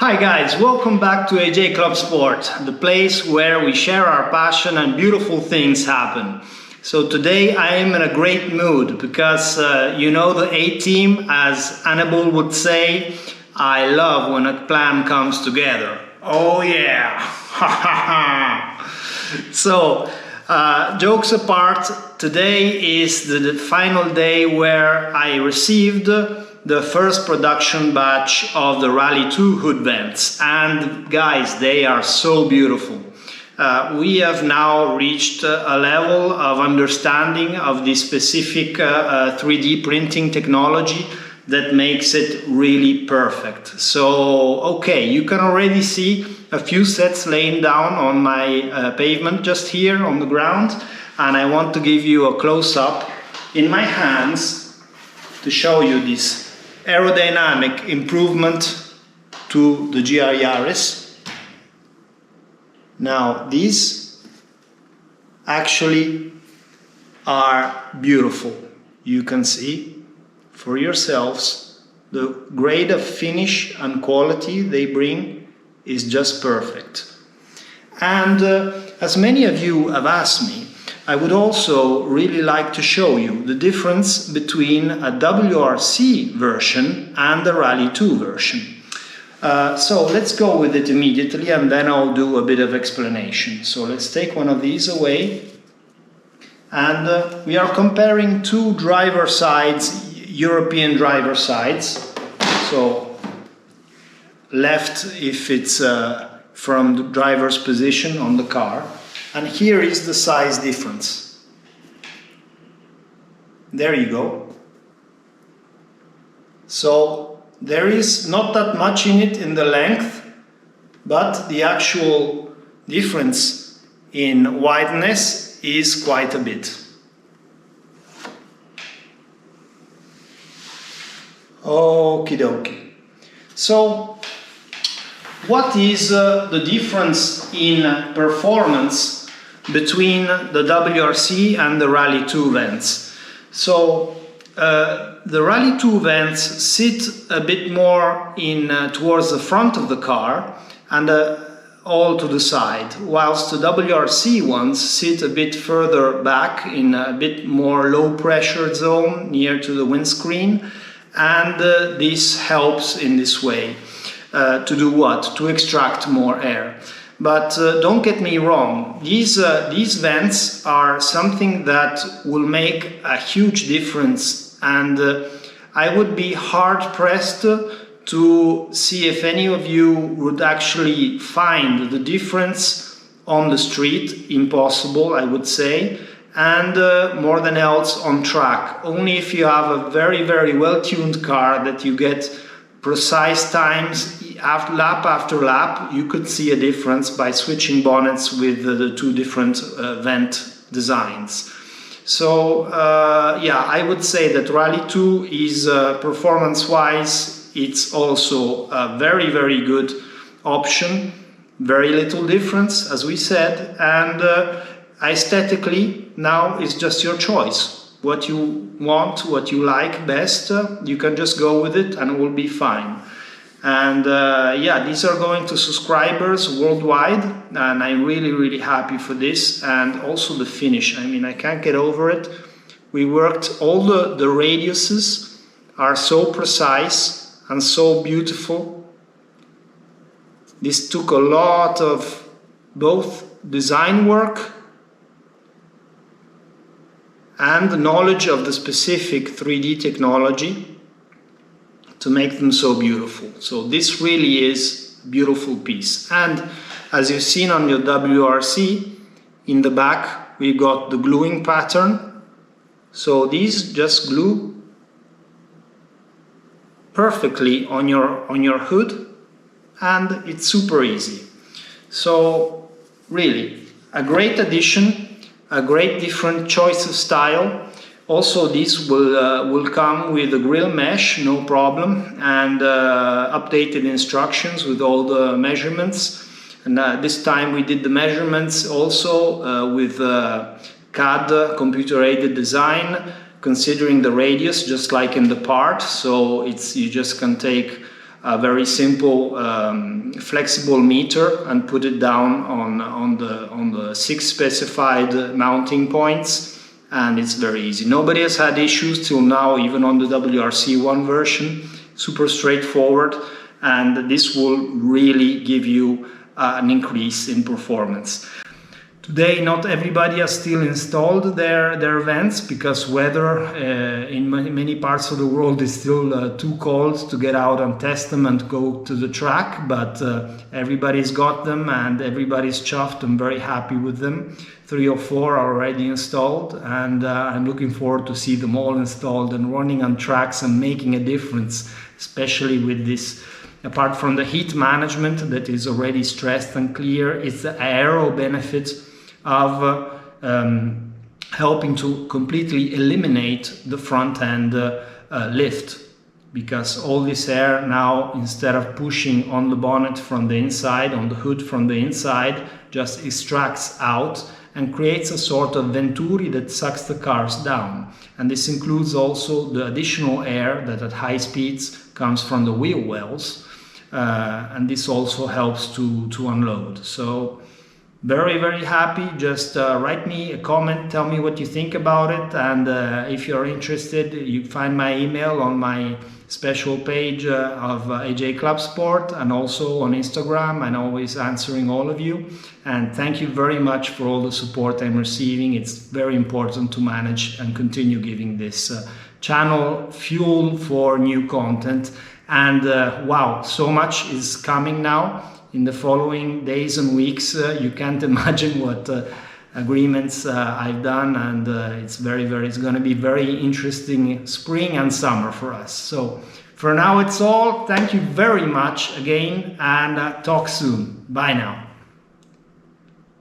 Hi guys, welcome back to ajclubsport, the place where we share our passion and beautiful things happen. So today I am in a great mood because you know the A-team, as Annabelle would say, I love when a plan comes together. Oh yeah! So, jokes apart, today is the final day where I received the first production batch of the Rally.2 hood vents, and guys, they are so beautiful. We have now reached a level of understanding of the specific 3D printing technology that makes it really perfect. So, okay, you can already see a few sets laying down on my pavement just here on the ground, and I want to give you a close-up in my hands to show you this aerodynamic improvement to the Yaris. Now these actually are beautiful. You can see for yourselves the grade of finish and quality they bring is just perfect. And as many of you have asked me, I would also really like to show you the difference between a WRC version and the Rally.2 version. So let's go with it immediately, and then I'll do a bit of explanation. So let's take one of these away, and we are comparing two driver sides, European driver sides. So left if it's from the driver's position on the car. And here is the size difference. There you go. So there is not that much in it in the length, but the actual difference in wideness is quite a bit. Okie dokie. So what is the difference in performance between the WRC and the Rally.2 vents? So the Rally.2 vents sit a bit more in towards the front of the car and all to the side, whilst the WRC ones sit a bit further back in a bit more low pressure zone near to the windscreen, and this helps in this way. To do what? To extract more air. But don't get me wrong, these vents are something that will make a huge difference, and I would be hard pressed to see if any of you would actually find the difference on the street. Impossible, I would say, and more than else on track. Only if you have a very, very well-tuned car that you get precise times lap after lap, you could see a difference by switching bonnets with the two different vent designs. So yeah, I would say that Rally.2 is performance-wise, it's also a very, very good option. Very little difference, as we said, and aesthetically, now it's just your choice. What you want, what you like best, you can just go with it and it will be fine. And yeah, these are going to subscribers worldwide, and I'm really, really happy for this. And also the finish, I mean, I can't get over it. We worked, all the radiuses are so precise and so beautiful. This took a lot of both design work and the knowledge of the specific 3D technology to make them so beautiful. So this really is a beautiful piece. And as you've seen on your WRC, in the back we got the gluing pattern. So these just glue perfectly on your hood, and it's super easy. So really a great addition, a great different choice of style. Also, this will come with a grill mesh, no problem, and updated instructions with all the measurements. And this time we did the measurements also with CAD, computer-aided design, considering the radius, just like in the part. So you just can take a very simple flexible meter and put it down on the 6 specified mounting points, and it's very easy. Nobody has had issues till now, even on the WRC.1 version. Super straightforward, and this will really give you an increase in performance. Today, not everybody has still installed their vents because weather in many parts of the world is still too cold to get out and test them and go to the track, but everybody's got them and everybody's chuffed and very happy with them. 3 or 4 are already installed, and I'm looking forward to see them all installed and running on tracks and making a difference, especially with this. Apart from the heat management that is already stressed and clear, it's the aero benefit of helping to completely eliminate the front end lift, because all this air now, instead of pushing on the bonnet from the inside, on the hood from the inside, just extracts out and creates a sort of venturi that sucks the cars down. And this includes also the additional air that at high speeds comes from the wheel wells, and this also helps to unload. So very, very happy. Just write me a comment, tell me what you think about it, and if you're interested, you find my email on my special page of ajclubsport, and also on Instagram. I'm always answering all of you, and thank you very much for all the support I'm receiving. It's very important to manage and continue giving this channel fuel for new content, and wow, so much is coming now. In the following days and weeks, you can't imagine what agreements I've done, and it's going to be very interesting spring and summer for us. So for now, it's all. Thank you very much again, and talk soon. Bye now.